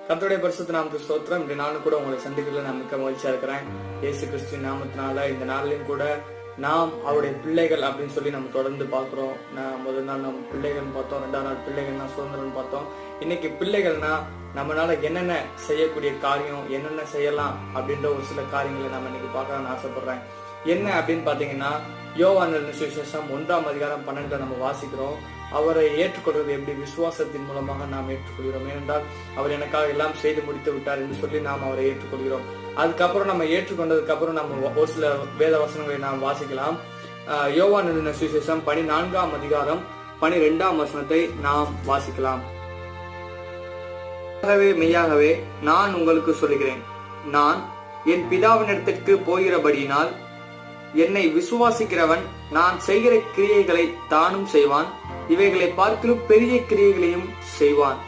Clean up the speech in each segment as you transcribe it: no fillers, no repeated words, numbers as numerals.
கர்த்தருடைய பரிசுத்த நாமத்துக்கு ஸ்தோத்திரம். இந்த நாளும் கூட உங்களை சந்திக்கிறதுல நான் மிக்க மகிழ்ச்சியா இருக்கிறேன். இயேசு கிறிஸ்துவின் நாமத்தினால இந்த நாளிலும் கூட நாம் அவருடைய பிள்ளைகள் அப்படின்னு சொல்லி நம்ம தொடர்ந்து பார்க்கிறோம். முதல் நாள் நம்ம பிள்ளைகள் பார்த்தோம், ரெண்டாவது நாள் பிள்ளைகள்னா சுதந்திரம் பார்த்தோம். இன்னைக்கு பிள்ளைகள்னா நம்மளால என்னென்ன செய்யக்கூடிய காரியம், என்னென்ன செய்யலாம் அப்படின்ற ஒரு சில காரியங்களை நம்ம இன்னைக்கு பார்க்கலாம்னு ஆசைப்படுறேன். என்ன அப்படின்னு பாத்தீங்கன்னா, யோவான் சுவிசேஷம் 1:12 நம்ம வாசிக்கிறோம். அவரை ஏற்றுக்கொள்வது எப்படி? விசுவாசத்தின் மூலமாக நாம் ஏற்றுக்கொள்கிறோம். ஏனென்றால் அவர் எனக்காக எல்லாம் செய்து முடித்து விட்டார் என்று சொல்லி நாம் அவரை ஏற்றுக்கொள்கிறோம். அதுக்கப்புறம் நம்ம ஏற்றுக்கொண்டதுக்கு அப்புறம் நம்ம ஒரு சில வேத வசனங்களை நாம் வாசிக்கலாம். யோவான் சுவிசேஷம் 14:12 நாம் வாசிக்கலாம். மெய்யாகவே நான் உங்களுக்கு சொல்லுகிறேன், நான் என் பிதாவினிடத்திற்கு போகிறபடியினால் என்னை விசுவாசிக்கிறவன் நான் செய்கிற கிரியைகளை தானும் செய்வான், இவைகளை பார்க்கலும் பெரிய கிரியைகளையும் செய்வான்.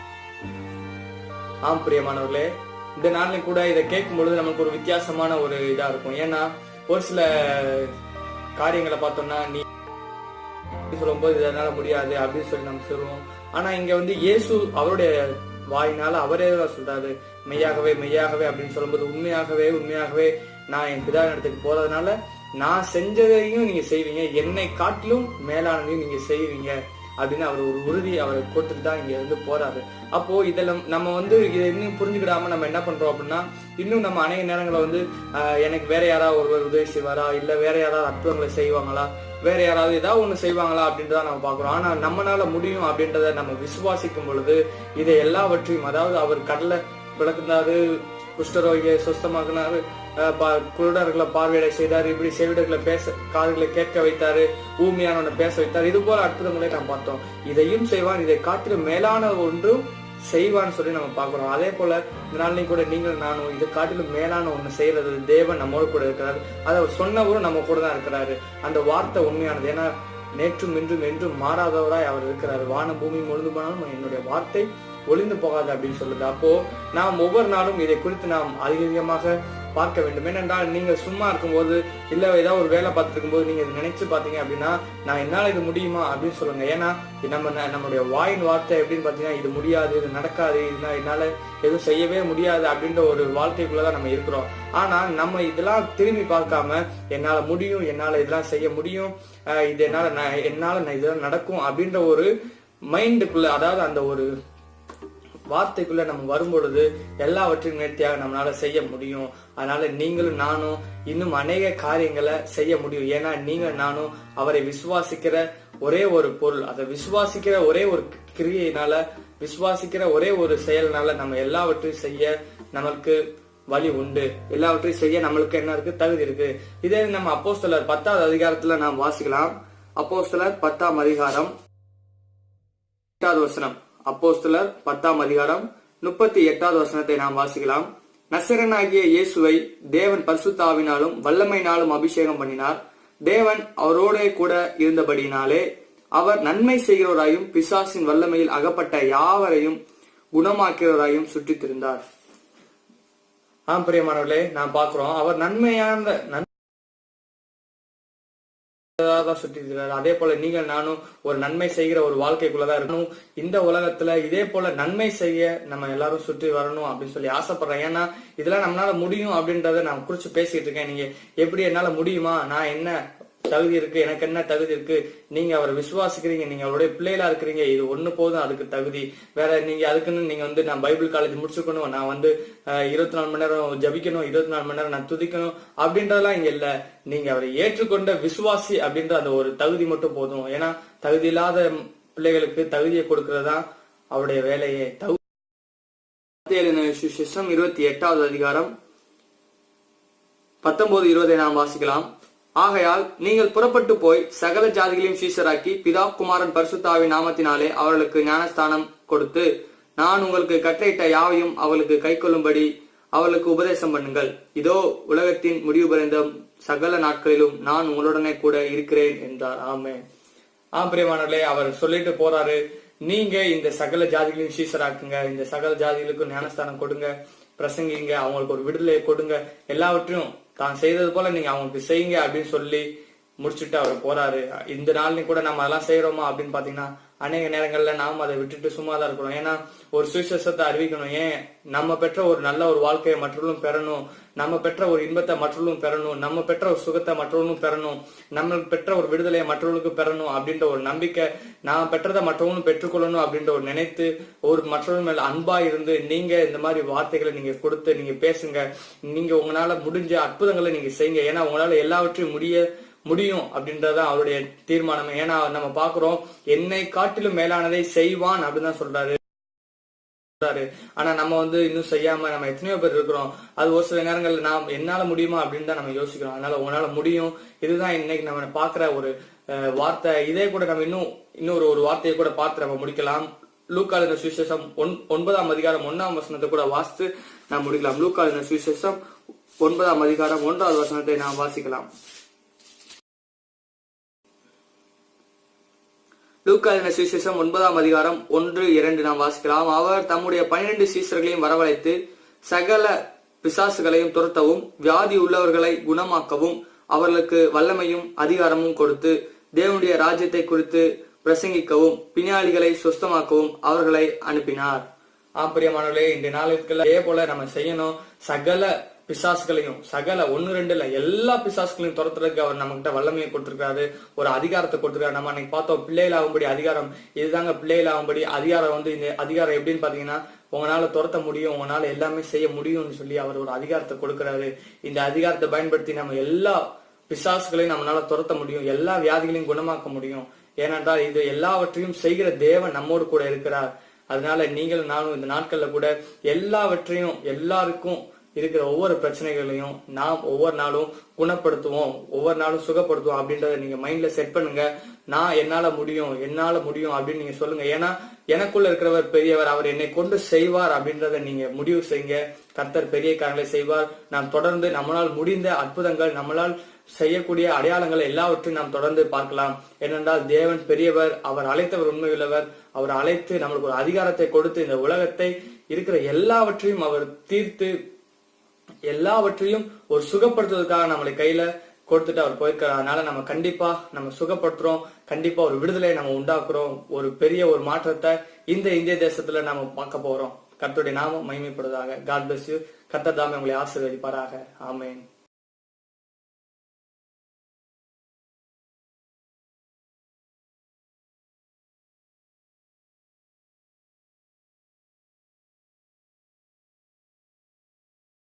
ஆம் பிரியமானவர்களே, இந்த நாளில் கூட இதை கேட்கும் பொழுது நமக்கு ஒரு வித்தியாசமான ஒரு இதா இருக்கும். ஏன்னா ஒரு சில காரியங்களை பார்த்தோம்னா நீ சொல்லும்போது இதனால முடியாது அப்படின்னு சொல்லி நம்ம சொல்லுவோம். ஆனா இங்க இயேசு அவருடைய வாயினால அவரே சொல்றாரு, மெய்யாகவே மெய்யாகவே அப்படின்னு சொல்லும்போது உண்மையாகவே உண்மையாகவே நான் என் பிதாவினிடத்துக்கு போறதுனால நான் செஞ்சதையும் நீங்க செய்வீங்க, என்னை காட்டிலும் மேலானதையும் நீங்க செய்வீங்க அப்படின்னு அவர் ஒரு உறுதி அவரை கொடுத்துட்டு தான் இங்க போறாரு. அப்போ இதெல்லாம் நம்ம இதை இன்னும் புரிஞ்சுக்கிடாம நம்ம என்ன பண்றோம் அப்படின்னா, இன்னும் நம்ம அநேக நேரங்களை எனக்கு வேற யாராவது ஒருவர் உதவி செய்வாரா, இல்ல வேற யாராவது அற்புதங்களை செய்வாங்களா, வேற யாராவது ஏதாவது ஒண்ணு செய்வாங்களா அப்படின்றத நம்ம பாக்குறோம். ஆனா நம்மளால முடியும் அப்படின்றத நம்ம விசுவாசிக்கும் பொழுது இதை எல்லாவற்றையும், அதாவது அவர் கடலை விளக்குனாரு, குஷ்டரோகியை சுஸ்தமாக்குனாரு, குருடர்களை பார்வையிட செய்தாரு, இப்படி செவிடர்களை காதுகளை கேட்க வைத்தாரு, ஊமையானவனை பேச வைத்தார். இது போல அற்புதங்களை நாம் பார்த்தோம். இதையும் செய்வான், இதை காட்டிலும் மேலான ஒன்றும் செய்வான்னு சொல்லி நம்ம பாக்குறோம். அதே போல இந்த நாளையும் கூட நீங்கள் நானும் இதை காட்டிலும் மேலான ஒண்ணு செய்யறது தேவன் நம்மோடு கூட இருக்கிறாரு. அதை அவர் சொன்னவரும் நம்ம கூட தான் இருக்கிறாரு. அந்த வார்த்தை உண்மையானது. ஏன்னா நேற்றும் இன்றும் என்றும் மாறாதவராய் அவர் இருக்கிறாரு. வானம் பூமி முழுந்து போனாலும் என்னுடைய வார்த்தை ஒளிந்து போகாது அப்படின்னு சொல்லுது. அப்போ நாம் ஒவ்வொரு நாளும் இதை குறித்து நாம் அதிகமாக பார்க்க வேண்டும். ஏனென்றால் நீங்க சும்மா இருக்கும்போது இல்ல ஏதாவது ஒரு வேலை பார்த்துட்டு இருக்கும்போது நீங்க நினைச்சு பாத்தீங்க அப்படின்னா, நான் என்னால இது முடியுமா அப்படின்னு சொல்லுங்க. ஏன்னா நம்மளுடைய வாயின் வார்த்தை எப்படின்னு பாத்தீங்கன்னா, இது முடியாது, இது நடக்காது, என்னால எதுவும் செய்யவே முடியாது அப்படின்ற ஒரு வாழ்க்கைக்குள்ளதான் நம்ம இருக்கிறோம். ஆனா நம்ம இதெல்லாம் திரும்பி பார்க்காம என்னால முடியும், என்னால இதெல்லாம் செய்ய முடியும், இது என்னால இதெல்லாம் நடக்கும் அப்படின்ற ஒரு மைண்டுக்குள்ள, அதாவது அந்த ஒரு வார்த்தைக்குள்ள நம்ம வரும்பொழுது எல்லாவற்றையும் நேர்த்தியாக நம்மளால செய்ய முடியும். அதனால நீங்களும் நானும் இன்னும் அநேக காரியங்களை செய்ய முடியும். ஏன்னா நீங்க நானும் அவரை விசுவாசிக்கிற ஒரே ஒரு பொருள், அதை விசுவாசிக்கிற ஒரே ஒரு கிரியையினால, விசுவாசிக்கிற ஒரே ஒரு செயல்னால நம்ம எல்லாவற்றையும் செய்ய நமக்கு வழி உண்டு. எல்லாவற்றையும் செய்ய நம்மளுக்கு என்ன இருக்கு? தகுதி இருக்கு. இதே நம்ம அப்போஸ்தலர் 10th நாம் வாசிக்கலாம். அப்போஸ்தலர் 10th அப்போஸ்தலர் 10th நாம் வாசிக்கலாம். நசரனாகிய இயேசுவை தேவன் பரிசுத்தாவினாலும் வல்லமையினாலும் அபிஷேகம் பண்ணினார். தேவன் அவரோட கூட இருந்தபடியினாலே அவர் நன்மை செய்கிறவராயும் பிசாசின் வல்லமையில் அகப்பட்ட யாவரையும் குணமாக்கிறவராயும் சுற்றித் திரிந்தார். ஆம் பிரியமானவர்களே, நாம் பார்க்கிறோம் அவர் நன்மையான சுற்றி இருக்கிறார். அதே போல நீங்கள் நானும் ஒரு நன்மை செய்கிற ஒரு வாழ்க்கைக்குள்ளதான் இருக்கணும். இந்த உலகத்துல இதே போல நன்மை செய்ய நம்ம எல்லாரும் சுற்றி வரணும் அப்படின்னு சொல்லி ஆசைப்படுறேன். ஏன்னா இதெல்லாம் நம்மளால முடியும் அப்படின்றத நான் குறிச்சு பேசிட்டு இருக்கேன். நீங்க எப்படி என்னால முடியுமா, நான் என்ன தகுதி இருக்கு, எனக்கு என்ன தகுதி இருக்கு, நீங்க அவரை விசுவாசிக்கிறீங்க, நீங்க அவருடைய பிள்ளைகளா இருக்கிறீங்க, இது ஒண்ணு போதும் அதுக்கு தகுதி. வேற நீங்க அதுக்குன்னு நீங்க நான் பைபிள் காலேஜ் முடிச்சுக்கணும், நான் 24 மணி நேரம் ஜபிக்கணும், 24 மணி நேரம் நான் துதிக்கணும் அப்படின்றதெல்லாம் இங்க இல்ல. நீங்க அவரை ஏற்றுக்கொண்ட விசுவாசி அப்படின்ற அந்த ஒரு தகுதி மட்டும் போதும். ஏன்னா தகுதி இல்லாத பிள்ளைகளுக்கு தகுதியை கொடுக்கறதுதான் அவருடைய வேலையே. 28th 19-20 நாம் வாசிக்கலாம். ஆகையால் நீங்கள் புறப்பட்டு போய் சகல ஜாதிகளையும் சீஷராக்கி பிதா குமாரன் பரிசுத்தாவின் நாமத்தினாலே அவர்களுக்கு ஞானஸ்தானம் கொடுத்து, நான் உங்களுக்கு கட்டளையிட்ட யாவையும் அவர்களுக்கு கை கொள்ளும்படி அவர்களுக்கு உபதேசம் பண்ணுங்கள். இதோ உலகத்தின் முடிவு பரிந்த சகல நாட்களிலும் நான் உங்களுடனே கூட இருக்கிறேன் என்றார். ஆமென். பிரியமானவர்களே, அவர் சொல்லிட்டு போறாரு, நீங்க இந்த சகல ஜாதிகளையும் சீஷராக்குங்க, இந்த சகல ஜாதிகளுக்கும் ஞானஸ்தானம் கொடுங்க, பிரசங்கிங்க, அவங்களுக்கு ஒரு விடுதலை கொடுங்க, எல்லாவற்றையும் தான் செய்தது போல நீங்க அவங்களுக்கு செய்யுங்க அப்படின்னு சொல்லி முடிச்சுட்டு அவர் போறாரு. இந்த நாள்லயும் கூட நம்ம அதெல்லாம் செய்யறோமா அப்படின்னு பாத்தீங்கன்னா அநேக நேரங்கள்ல நாம் அதை விட்டுட்டு சும்மா தான் இருக்கிறோம். ஏன்னா ஒரு சுவிசேஷத்தை அறிவிக்கணும். ஏன் நம்ம பெற்ற ஒரு நல்ல ஒரு வாழ்க்கையை மற்றவர்களும் பெறணும், நம்ம பெற்ற ஒரு இன்பத்தை மற்றவர்களும் பெறணும், நம்ம பெற்ற ஒரு சுகத்தை மற்றவர்களும் பெறணும், நம்ம பெற்ற ஒரு விடுதலையை மற்றவர்களுக்கு பெறணும் அப்படின்ற ஒரு நம்பிக்கை, நான் பெற்றதை மற்றவங்களும் பெற்றுக்கொள்ளணும் அப்படின்ற ஒரு நினைத்து ஒரு மற்றவர்கள் மேல அன்பா இருந்து நீங்க இந்த மாதிரி வார்த்தைகளை நீங்க கொடுத்து நீங்க பேசுங்க. நீங்க உங்களால முடிஞ்ச அற்புதங்களை நீங்க செய்யுங்க. ஏன்னா உங்களால எல்லாவற்றையும் முடியும் அப்படின்றதான் அவருடைய தீர்மானம். ஏன்னா நம்ம பாக்குறோம், என்னை காட்டிலும் மேலானதை செய்வான் அப்படின்னு தான் சொல்றாரு. ஆனா நம்ம இன்னும் செய்யாம நம்ம எத்தனையோ பேர் இருக்கிறோம். அது ஒரு சில நேரங்கள்ல நாம் என்னால முடியுமா அப்படின்னு தான் நம்ம யோசிக்கிறோம். அதனால உங்களால முடியும். இதுதான் இன்னைக்கு நம்ம பாக்குற ஒரு வார்த்தை. இதே கூட நம்ம இன்னொரு ஒரு வார்த்தையை கூட பார்த்து நம்ம முடிக்கலாம். லூக்கா எழுதின சுவிசேஷம் 9ஆம் அதிகாரம் 1ஆம் வசனத்தை கூட வாசித்து நாம் முடிக்கலாம். லூக்கா எழுதின சுவிசேஷம் 9ஆம் அதிகாரம் 1வது வசனத்தை நாம் வாசிக்கலாம். லூக்கா எழுதின சுவிசேஷம் 9ஆம் அதிகாரம் 1-2 நாம் வாசிக்கலாம். அவர் தம்முடைய 12 சீசர்களையும் வரவழைத்து சகல பிசாசுகளையும் துரத்தவும் வியாதி உள்ளவர்களை குணமாக்கவும் அவர்களுக்கு வல்லமையும் அதிகாரமும் கொடுத்து தேவனுடைய ராஜ்யத்தை குறித்து பிரசங்கிக்கவும் பிணியாளிகளை சுஸ்தமாக்கவும் அவர்களை அனுப்பினார். பிரியமானவர்களே, இந்த நாளுக்குள்ள அதே போல நம்ம செய்யணும். சகல பிசாசுகளையும், சகல 1-2 இல்ல எல்லா பிசாசுகளையும் துரத்துறதுக்கு அவர் நம்ம கிட்ட வல்லமையை கொடுத்திருக்காரு, ஒரு அதிகாரத்தை கொடுத்திருக்காரு. நம்ம அன்னைக்கு பார்த்தோம், பிள்ளைகள் ஆகும்படி அதிகாரம். இதுதாங்க பிள்ளைகள் ஆகும்படி அதிகாரம். இந்த அதிகாரம் எப்படின்னு பாத்தீங்கன்னா, உங்களால துரத்த முடியும், உங்களால எல்லாமே செய்ய முடியும்னு சொல்லி அவர் ஒரு அதிகாரத்தை கொடுக்கிறாரு. இந்த அதிகாரத்தை பயன்படுத்தி நம்ம எல்லா பிசாசுகளையும் நம்மளால துரத்த முடியும், எல்லா வியாதிகளையும் குணமாக்க முடியும். ஏனென்றால் இது எல்லாவற்றையும் செய்கிற தேவன் நம்மோடு கூட இருக்கிறார். அதனால நீங்கள் நானும் இந்த நாட்கள்ல கூட எல்லாவற்றையும், எல்லாருக்கும் இருக்கிற ஒவ்வொரு பிரச்சனைகளையும் நாம் ஒவ்வொரு நாளும் குணப்படுத்துவோம், ஒவ்வொரு நாளும் சுகப்படுத்துவோம் அப்படின்றத நீங்க மைண்ட்ல செட் பண்ணுங்க. நான் என்னால முடியும் அப்படின்னு நீங்க சொல்லுங்க. ஏன்னா எனக்குள்ள இருக்கிறவர் பெரியவர், அவர் என்னை கொண்டு செய்வார் அப்படின்றத நீங்க முடிவு செய்யுங்க. கர்த்தர் பெரிய காரியங்களை செய்வார். நாம் தொடர்ந்து நம்மளால் முடிந்த அற்புதங்கள், நம்மளால் செய்யக்கூடிய அடையாளங்களை எல்லாவற்றையும் நாம் தொடர்ந்து பார்க்கலாம். ஏனென்றால் தேவன் பெரியவர், அவர் அழைத்தவர் உண்மையுள்ளவர். அவர் அழைத்து நம்மளுக்கு ஒரு அதிகாரத்தை கொடுத்து இந்த உலகத்தை இருக்கிற எல்லாவற்றையும் அவர் தீர்த்து எல்லாவற்றையும் ஒரு சுகப்படுத்துவதற்காக நம்மளை கையில கொடுத்துட்டு அவர் போயிருக்கிறார். அதனால நம்ம கண்டிப்பா நம்ம சுகப்படுத்துறோம், கண்டிப்பா ஒரு விடுதலை நம்ம உண்டாக்குறோம், ஒரு பெரிய ஒரு மாற்றத்தை இந்த இந்திய தேசத்துல நம்ம பார்க்க போறோம். கர்த்தருடைய நாமம் மகிமைப்படுவதாக. God bless you. கர்த்தர் தாமே உங்களை ஆசீர்வதிப்பாராக. ஆமென்.